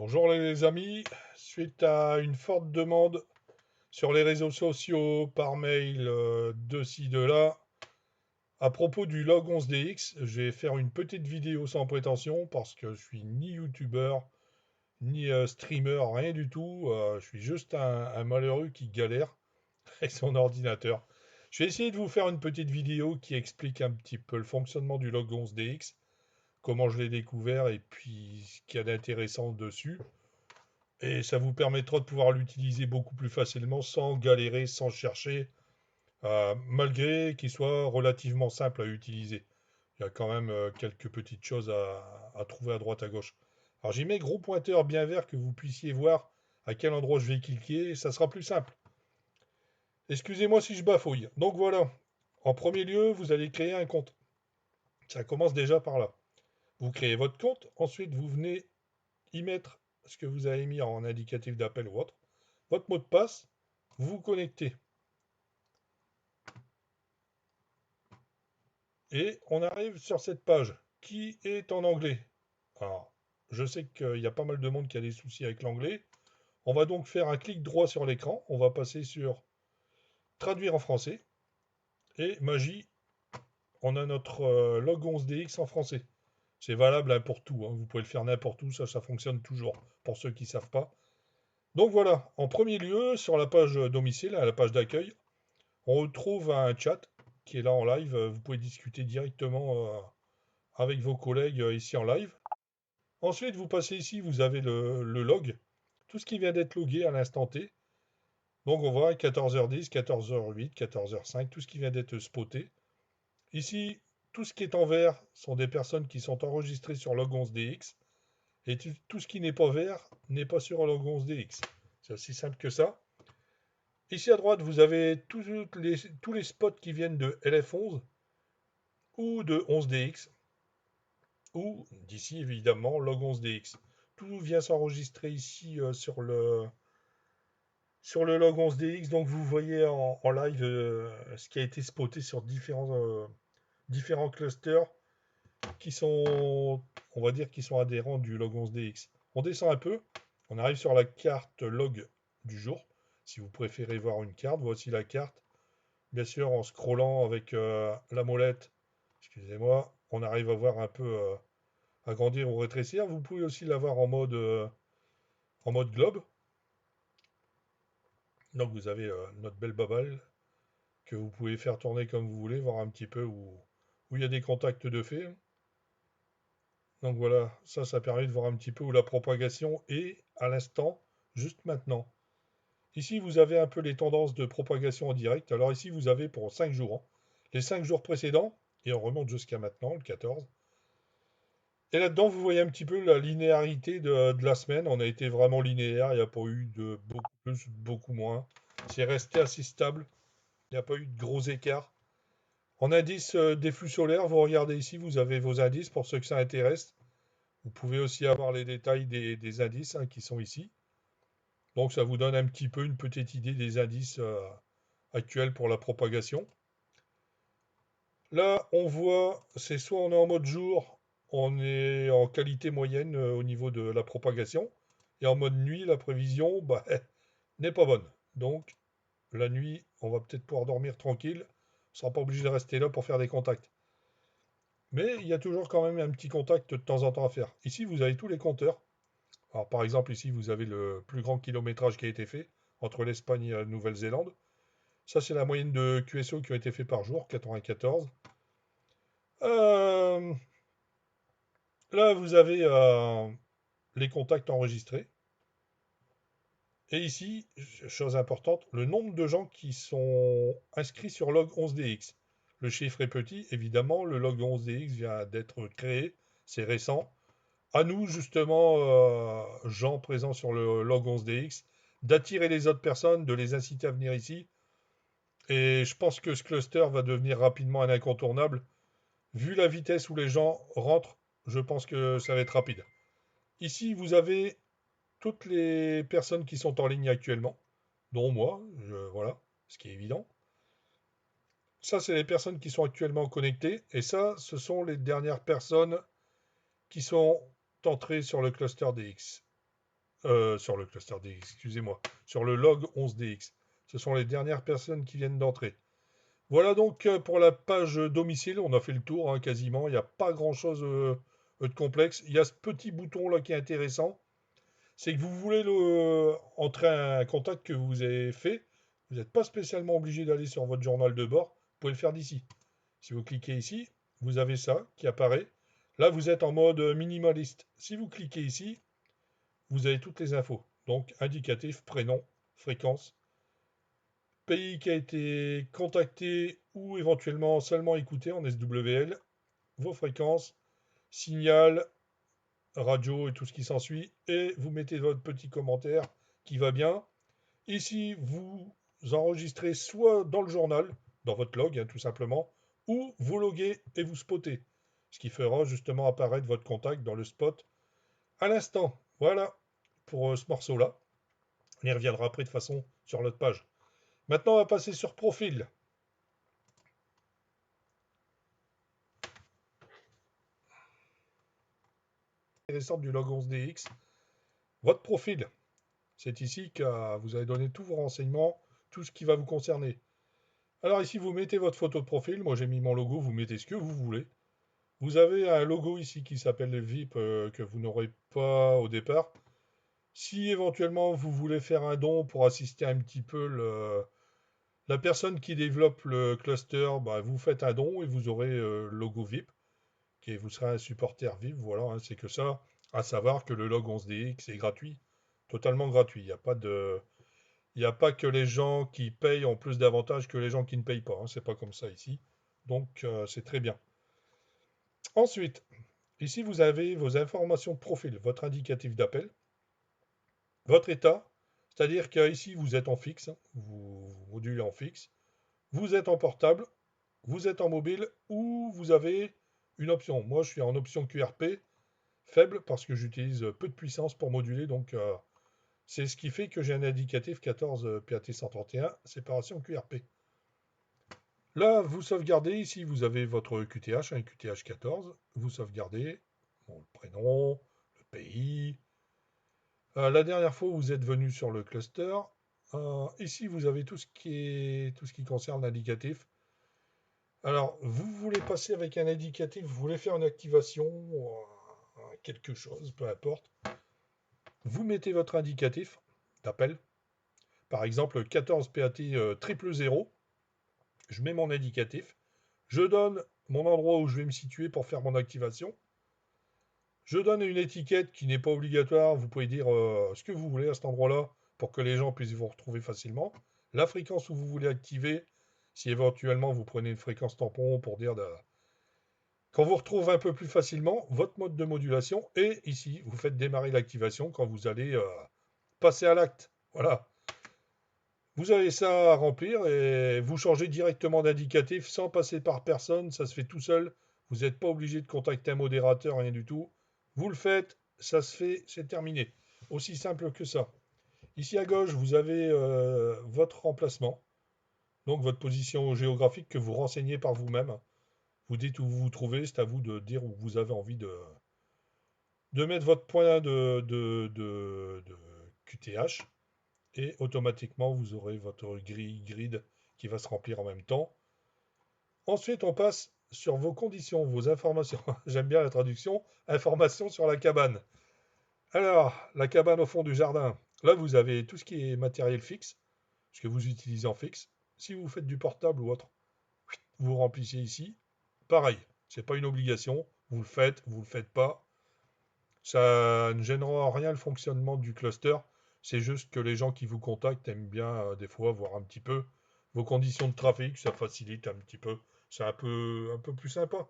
Bonjour les amis, suite à une forte demande sur les réseaux sociaux, par mail, de ci, de là, à propos du log 11DX, je vais faire une petite vidéo sans prétention parce que je suis ni youtubeur, ni streamer, rien du tout. Je suis juste un malheureux qui galère avec son ordinateur. Je vais essayer de vous faire une petite vidéo qui explique un petit peu le fonctionnement du log 11DX, comment je l'ai découvert et puis ce qu'il y a d'intéressant dessus. Et ça vous permettra de pouvoir l'utiliser beaucoup plus facilement sans galérer, sans chercher, malgré qu'il soit relativement simple à utiliser. Il y a quand même quelques petites choses à trouver à droite à gauche. Alors j'y mets gros pointeur bien vert que vous puissiez voir à quel endroit je vais cliquer, ça sera plus simple. Excusez-moi si je bafouille. Donc voilà, en premier lieu, vous allez créer un compte. Ça commence déjà par là. Vous créez votre compte, ensuite vous venez y mettre ce que vous avez mis en indicatif d'appel ou autre, votre mot de passe, vous vous connectez. Et on arrive sur cette page qui est en anglais. Alors, je sais qu'il y a pas mal de monde qui a des soucis avec l'anglais. On va donc faire un clic droit sur l'écran. On va passer sur traduire en français. Et magie, on a notre log 11DX en français. C'est valable hein, pour tout. Hein. Vous pouvez le faire n'importe où. Ça fonctionne toujours pour ceux qui ne savent pas. Donc voilà, en premier lieu, sur la page domicile, à la page d'accueil, on retrouve un chat qui est là en live. Vous pouvez discuter directement avec vos collègues ici en live. Ensuite, vous passez ici, vous avez le log, tout ce qui vient d'être logué à l'instant T. Donc on voit 14h10, 14h08, 14h05, tout ce qui vient d'être spoté. Ici, tout ce qui est en vert sont des personnes qui sont enregistrées sur log 11DX. Et tout ce qui n'est pas vert n'est pas sur log 11DX. C'est aussi simple que ça. Ici à droite, vous avez tous les spots qui viennent de LF11 ou de 11DX, ou d'ici évidemment log 11DX. Tout vient s'enregistrer ici sur le log 11DX, donc vous voyez en live ce qui a été spoté sur différents clusters qui sont, on va dire, qui sont adhérents du log 11DX. On descend un peu, on arrive sur la carte log du jour. Si vous préférez voir une carte, voici la carte. Bien sûr, en scrollant avec la molette, excusez-moi, on arrive à voir un peu agrandir ou rétrécir. Vous pouvez aussi l'avoir en mode globe. Donc vous avez notre belle babale que vous pouvez faire tourner comme vous voulez, voir un petit peu où il y a des contacts de fait. Donc voilà, ça permet de voir un petit peu où la propagation est à l'instant, juste maintenant. Ici, vous avez un peu les tendances de propagation en direct. Alors ici, vous avez pour 5 jours. Hein. Les 5 jours précédents, et on remonte jusqu'à maintenant, le 14. Et là-dedans, vous voyez un petit peu la linéarité de la semaine. On a été vraiment linéaire, il n'y a pas eu de beaucoup plus, beaucoup moins. C'est resté assez stable, il n'y a pas eu de gros écarts. En indice des flux solaires, vous regardez ici, vous avez vos indices pour ceux que ça intéresse. Vous pouvez aussi avoir les détails des indices hein, qui sont ici. Donc ça vous donne un petit peu une petite idée des indices actuels pour la propagation. Là, on voit, c'est soit on est en mode jour, on est en qualité moyenne au niveau de la propagation, et en mode nuit, la prévision bah, n'est pas bonne. Donc la nuit, on va peut-être pouvoir dormir tranquille, on ne sera pas obligé de rester là pour faire des contacts. Mais il y a toujours quand même un petit contact de temps en temps à faire. Ici, vous avez tous les compteurs. Alors, par exemple, ici, vous avez le plus grand kilométrage qui a été fait entre l'Espagne et la Nouvelle-Zélande. Ça, c'est la moyenne de QSO qui ont été faits par jour, 94. Euh, Là, vous avez les contacts enregistrés. Et ici, chose importante, le nombre de gens qui sont inscrits sur log 11DX. Le chiffre est petit, évidemment, le log 11DX vient d'être créé, c'est récent. À nous, justement, gens présents sur le log 11DX, d'attirer les autres personnes, de les inciter à venir ici. Et je pense que ce cluster va devenir rapidement un incontournable. Vu la vitesse où les gens rentrent, je pense que ça va être rapide. Ici, vous avez toutes les personnes qui sont en ligne actuellement, dont moi, voilà, ce qui est évident. Ça, c'est les personnes qui sont actuellement connectées. Et ça, ce sont les dernières personnes qui sont entrées sur le cluster DX. sur le cluster DX, excusez-moi, sur le log 11DX. Ce sont les dernières personnes qui viennent d'entrer. Voilà donc pour la page domicile, on a fait le tour hein, quasiment, il n'y a pas grand-chose de complexe. Il y a ce petit bouton là qui est intéressant, c'est que vous voulez entrer un contact que vous avez fait, vous n'êtes pas spécialement obligé d'aller sur votre journal de bord, vous pouvez le faire d'ici. Si vous cliquez ici, vous avez ça qui apparaît. Là, vous êtes en mode minimaliste. Si vous cliquez ici, vous avez toutes les infos. Donc, indicatif, prénom, fréquence, pays qui a été contacté ou éventuellement seulement écouté en SWL, vos fréquences, signal, radio et tout ce qui s'ensuit. Et vous mettez votre petit commentaire qui va bien. Ici, vous enregistrez soit dans le journal, dans votre log, hein, tout simplement, ou vous loguez et vous spottez. Ce qui fera justement apparaître votre contact dans le spot à l'instant. Voilà pour ce morceau-là. On y reviendra après de façon sur l'autre page. Maintenant, on va passer sur profil. Intéressante du log 11DX. Votre profil. C'est ici que vous allez donner tous vos renseignements, tout ce qui va vous concerner. Alors ici, vous mettez votre photo de profil. Moi, j'ai mis mon logo. Vous mettez ce que vous voulez. Vous avez un logo ici qui s'appelle le VIP que vous n'aurez pas au départ. Si éventuellement vous voulez faire un don pour assister un petit peu la personne qui développe le cluster, bah, vous faites un don et vous aurez le logo VIP, qui vous serez un supporter VIP. Voilà, hein, c'est que ça. À savoir que le log 11DX est gratuit, totalement gratuit. Il n'y a pas que les gens qui payent ont plus d'avantages que les gens qui ne payent pas. Hein, c'est pas comme ça ici. Donc c'est très bien. Ensuite, ici vous avez vos informations de profil, votre indicatif d'appel, votre état, c'est-à-dire qu'ici vous êtes en fixe, hein, vous modulez en fixe, vous êtes en portable, vous êtes en mobile ou vous avez une option. Moi je suis en option QRP faible parce que j'utilise peu de puissance pour moduler, donc c'est ce qui fait que j'ai un indicatif 14 PAT131 séparation QRP. Là, vous sauvegardez, ici vous avez votre QTH, un QTH 14, vous sauvegardez bon, le prénom, le pays. La dernière fois, vous êtes venu sur le cluster. Ici, vous avez tout ce qui concerne l'indicatif. Alors, vous voulez passer avec un indicatif, vous voulez faire une activation, quelque chose, peu importe. Vous mettez votre indicatif d'appel. Par exemple, 14 PAT 000. Je mets mon indicatif. Je donne mon endroit où je vais me situer pour faire mon activation. Je donne une étiquette qui n'est pas obligatoire. Vous pouvez dire ce que vous voulez à cet endroit-là pour que les gens puissent vous retrouver facilement. La fréquence où vous voulez activer, si éventuellement vous prenez une fréquence tampon pour dire qu'on vous retrouve un peu plus facilement, votre mode de modulation. Et ici, vous faites démarrer l'activation quand vous allez passer à l'acte. Voilà. Vous avez ça à remplir et vous changez directement d'indicatif sans passer par personne. Ça se fait tout seul. Vous n'êtes pas obligé de contacter un modérateur, rien du tout. Vous le faites, ça se fait, c'est terminé. Aussi simple que ça. Ici à gauche, vous avez votre remplacement, donc votre position géographique que vous renseignez par vous-même. Vous dites où vous vous trouvez, c'est à vous de dire où vous avez envie de mettre votre point de QTH et automatiquement vous aurez votre grid qui va se remplir en même temps. Ensuite, on passe sur vos conditions, vos informations. J'aime bien la traduction, informations sur la cabane. Alors, la cabane au fond du jardin. Là, vous avez tout ce qui est matériel fixe, ce que vous utilisez en fixe. Si vous faites du portable ou autre, vous remplissez ici. Pareil, c'est pas une obligation. Vous le faites pas. Ça ne gênera en rien le fonctionnement du cluster. C'est juste que les gens qui vous contactent aiment bien des fois voir un petit peu vos conditions de trafic. Ça facilite un petit peu. C'est un peu plus sympa.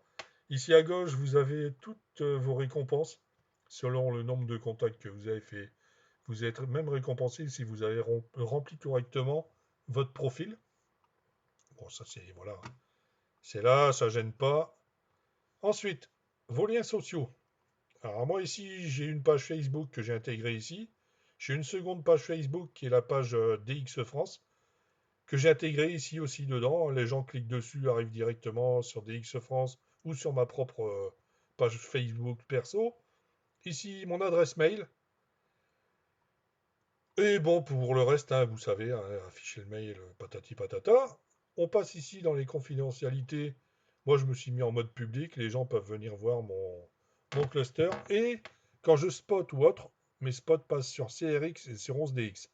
Ici à gauche, vous avez toutes vos récompenses selon le nombre de contacts que vous avez fait. Vous êtes même récompensé si vous avez rempli correctement votre profil. Bon, ça c'est voilà, c'est là, ça gêne pas. Ensuite, vos liens sociaux. Alors moi ici, j'ai une page Facebook que j'ai intégrée ici. J'ai une seconde page Facebook qui est la page DX France que j'ai intégrée ici aussi dedans. Les gens cliquent dessus, arrivent directement sur DX France ou sur ma propre page Facebook perso. Ici, mon adresse mail. Et bon, pour le reste, hein, vous savez, hein, afficher le mail, patati patata. On passe ici dans les confidentialités. Moi, je me suis mis en mode public. Les gens peuvent venir voir mon cluster. Et quand je spot ou autre, mes spots passent sur CRX et sur 11DX.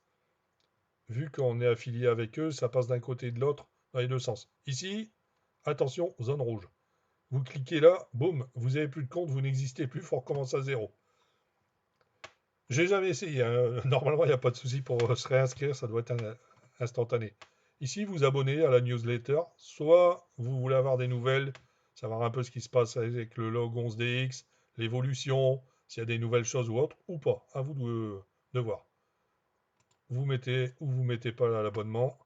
Vu qu'on est affilié avec eux, ça passe d'un côté et de l'autre dans les deux sens. Ici, attention, zone rouge. Vous cliquez là, boum, vous n'avez plus de compte, vous n'existez plus, il faut recommencer à zéro. J'ai jamais essayé, hein. Normalement, il n'y a pas de souci pour se réinscrire, ça doit être instantané. Ici, vous abonnez à la newsletter, soit vous voulez avoir des nouvelles, savoir un peu ce qui se passe avec le log 11DX, l'évolution, s'il y a des nouvelles choses ou autres, ou pas. À vous de voir. Vous mettez ou vous mettez pas l'abonnement.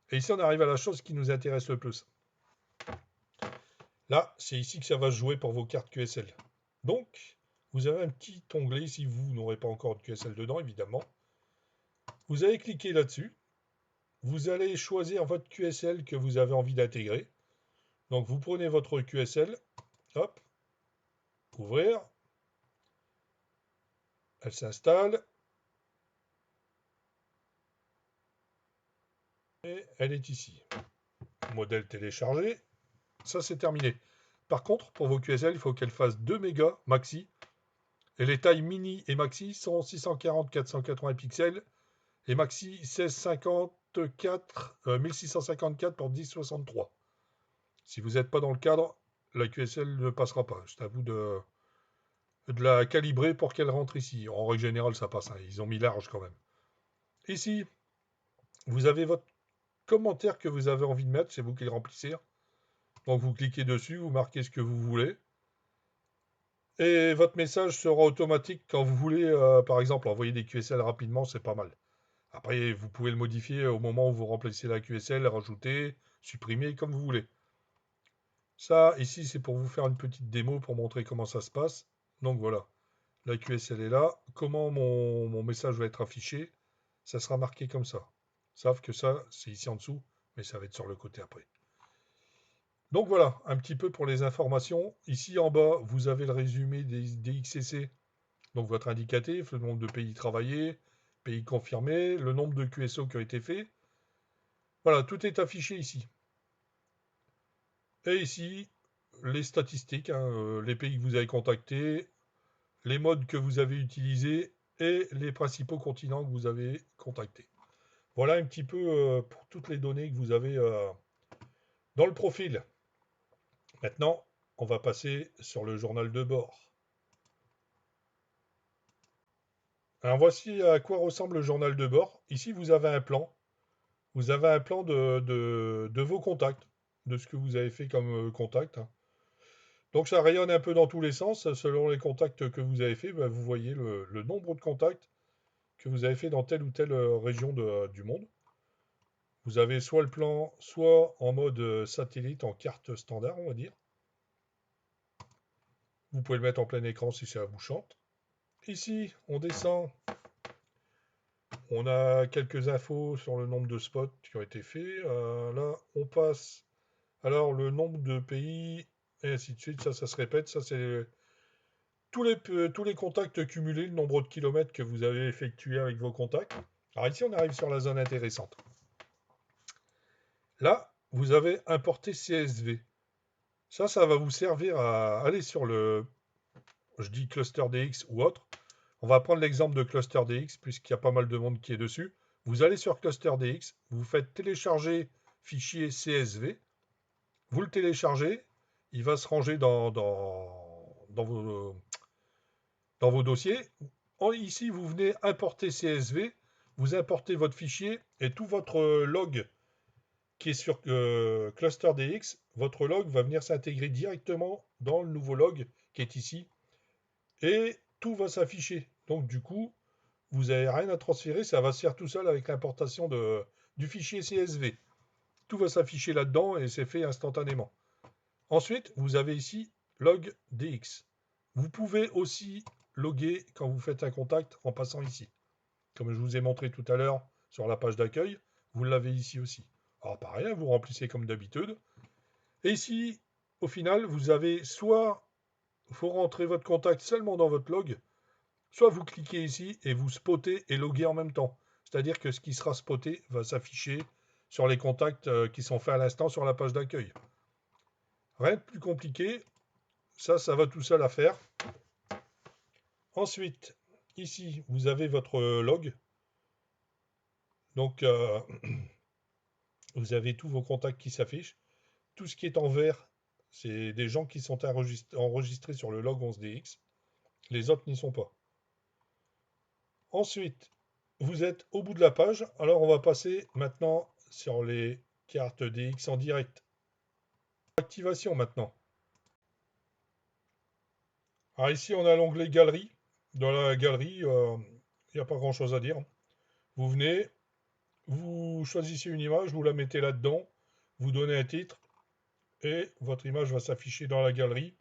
Et ici, on arrive à la chose qui nous intéresse le plus. Là, c'est ici que ça va se jouer pour vos cartes QSL. Donc, vous avez un petit onglet, si vous n'aurez pas encore de QSL dedans, évidemment. Vous allez cliquer là-dessus. Vous allez choisir votre QSL que vous avez envie d'intégrer. Donc, vous prenez votre QSL, hop, ouvrir, elle s'installe, et elle est ici. Modèle téléchargé, ça c'est terminé. Par contre, pour vos QSL, il faut qu'elle fasse 2 mégas maxi. Et les tailles mini et maxi sont 640-480 pixels et maxi 1654, 1654 pour 1063. Si vous n'êtes pas dans le cadre, la QSL ne passera pas. C'est à vous de la calibrer pour qu'elle rentre ici. En règle générale, ça passe, hein. Ils ont mis large quand même. Ici, vous avez votre commentaire que vous avez envie de mettre. C'est vous qui le remplissez. Donc vous cliquez dessus, vous marquez ce que vous voulez. Et votre message sera automatique quand vous voulez, par exemple, envoyer des QSL rapidement, c'est pas mal. Après, vous pouvez le modifier au moment où vous remplacez la QSL, rajouter, supprimer, comme vous voulez. Ça, ici, c'est pour vous faire une petite démo pour montrer comment ça se passe. Donc voilà, la QSL est là. Comment mon message va être affiché? Ça sera marqué comme ça. Sauf que ça, c'est ici en dessous, mais ça va être sur le côté après. Donc voilà, un petit peu pour les informations. Ici en bas, vous avez le résumé des XCC, donc votre indicatif, le nombre de pays travaillés, pays confirmés, le nombre de QSO qui ont été faits. Voilà, tout est affiché ici. Et ici, les statistiques, hein, les pays que vous avez contactés, les modes que vous avez utilisés et les principaux continents que vous avez contactés. Voilà un petit peu pour toutes les données que vous avez dans le profil. Maintenant, on va passer sur le journal de bord. Alors voici à quoi ressemble le journal de bord. Ici, vous avez un plan. Vous avez un plan de vos contacts, de ce que vous avez fait comme contact, hein. Donc ça rayonne un peu dans tous les sens. Selon les contacts que vous avez fait, ben, vous voyez le nombre de contacts que vous avez fait dans telle ou telle région du monde. Vous avez soit le plan, soit en mode satellite, en carte standard, on va dire. Vous pouvez le mettre en plein écran si ça vous chante. Ici, on descend. On a quelques infos sur le nombre de spots qui ont été faits. Là, on passe. Alors, le nombre de pays, et ainsi de suite. Ça se répète. Ça, c'est tous les contacts cumulés, le nombre de kilomètres que vous avez effectué avec vos contacts. Alors ici, on arrive sur la zone intéressante. Là, vous avez importé CSV. Ça va vous servir à aller sur je dis cluster DX ou autre. On va prendre l'exemple de cluster DX puisqu'il y a pas mal de monde qui est dessus. Vous allez sur cluster DX, vous faites télécharger fichier CSV, vous le téléchargez, il va se ranger dans vos dossiers. Ici, vous venez importer CSV, vous importez votre fichier et tout votre log qui est sur ClusterDX, votre log va venir s'intégrer directement dans le nouveau log qui est ici et tout va s'afficher. Donc du coup, vous n'avez rien à transférer, ça va se faire tout seul avec l'importation du fichier CSV. Tout va s'afficher là-dedans et c'est fait instantanément. Ensuite, vous avez ici log DX. Vous pouvez aussi loguer quand vous faites un contact en passant ici. Comme je vous ai montré tout à l'heure sur la page d'accueil, vous l'avez ici aussi. Alors pareil, vous remplissez comme d'habitude. Et ici, au final, vous avez soit, il faut rentrer votre contact seulement dans votre log, soit vous cliquez ici et vous spottez et loguez en même temps. C'est-à-dire que ce qui sera spoté va s'afficher sur les contacts qui sont faits à l'instant sur la page d'accueil. Rien de plus compliqué, ça va tout seul à faire. Ensuite, ici, vous avez votre log. Donc, vous avez tous vos contacts qui s'affichent. Tout ce qui est en vert, c'est des gens qui sont enregistrés sur le log 11DX. Les autres n'y sont pas. Ensuite, vous êtes au bout de la page. Alors, on va passer maintenant sur les cartes DX en direct. Activation maintenant. Alors ici, on a l'onglet Galerie. Dans la galerie, il n'y a pas grand-chose à dire. Vous venez, vous choisissez une image, vous la mettez là-dedans, vous donnez un titre, et votre image va s'afficher dans la galerie.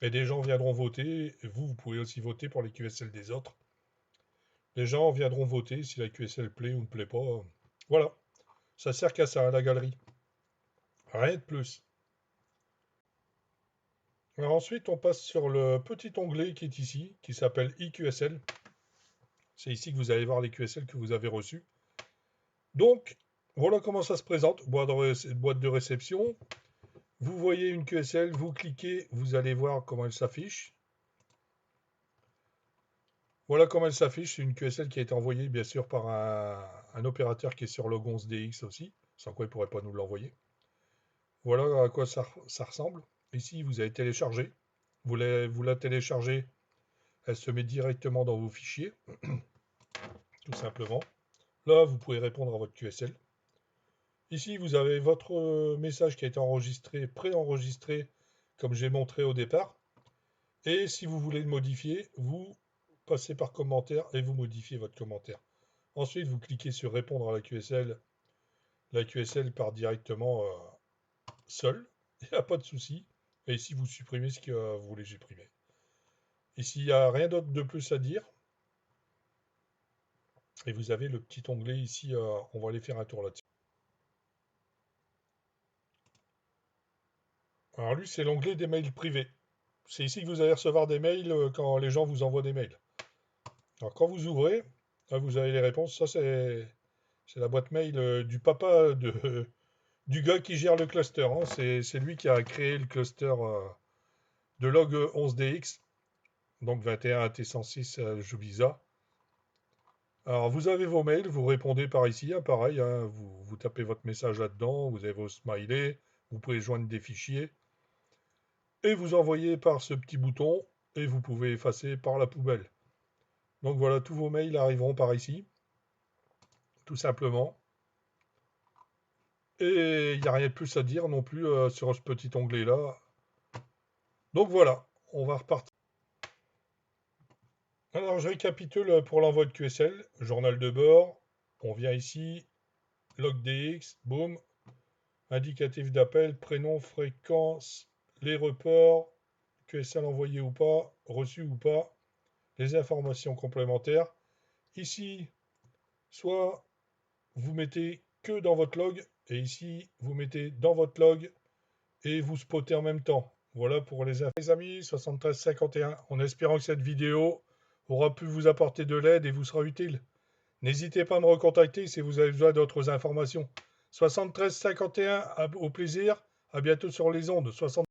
Et des gens viendront voter. Et vous pouvez aussi voter pour les QSL des autres. Les gens viendront voter si la QSL plaît ou ne plaît pas. Voilà. Ça sert qu'à ça, la galerie. Rien de plus. Alors ensuite, on passe sur le petit onglet qui est ici, qui s'appelle iQSL. C'est ici que vous allez voir les QSL que vous avez reçus. Donc, voilà comment ça se présente. Boîte de réception. Vous voyez une QSL, vous cliquez, vous allez voir comment elle s'affiche. Voilà comment elle s'affiche. C'est une QSL qui a été envoyée, bien sûr, par un opérateur qui est sur log 11DX aussi, sans quoi il ne pourrait pas nous l'envoyer. Voilà à quoi ça ressemble. Ici, vous avez téléchargé. Vous la téléchargez, elle se met directement dans vos fichiers, tout simplement. Là, vous pouvez répondre à votre QSL. Ici, vous avez votre message qui a été enregistré, préenregistré, comme j'ai montré au départ. Et si vous voulez le modifier, vous passez par commentaire et vous modifiez votre commentaire. Ensuite, vous cliquez sur répondre à la QSL. La QSL part directement seule. Il n'y a pas de souci. Et ici, vous supprimez ce que vous voulez supprimer. Ici, il n'y a rien d'autre de plus à dire. Et vous avez le petit onglet ici. On va aller faire un tour là-dessus. Alors lui, c'est l'onglet des mails privés. C'est ici que vous allez recevoir des mails quand les gens vous envoient des mails. Alors quand vous ouvrez, là, vous avez les réponses. Ça, c'est la boîte mail du papa du gars qui gère le cluster. Hein. C'est lui qui a créé le cluster de log 11DX, donc 21 AT106 Jubisa. Alors vous avez vos mails, vous répondez par ici, hein, pareil, hein, vous tapez votre message là-dedans, vous avez vos smileys, vous pouvez joindre des fichiers, et vous envoyez par ce petit bouton, et vous pouvez effacer par la poubelle. Donc voilà, tous vos mails arriveront par ici, tout simplement. Et il n'y a rien de plus à dire non plus sur ce petit onglet-là. Donc voilà, on va repartir. Alors je récapitule pour l'envoi de QSL, journal de bord, on vient ici, logDX, boum, indicatif d'appel, prénom, fréquence, les reports, QSL envoyé ou pas, reçu ou pas, les informations complémentaires. Ici, soit vous mettez que dans votre log, et ici, vous mettez dans votre log, et vous spottez en même temps. Voilà pour les infos. Les amis, 7351, en espérant que cette vidéo aura pu vous apporter de l'aide et vous sera utile. N'hésitez pas à me recontacter si vous avez besoin d'autres informations. 7351, au plaisir, à bientôt sur les ondes.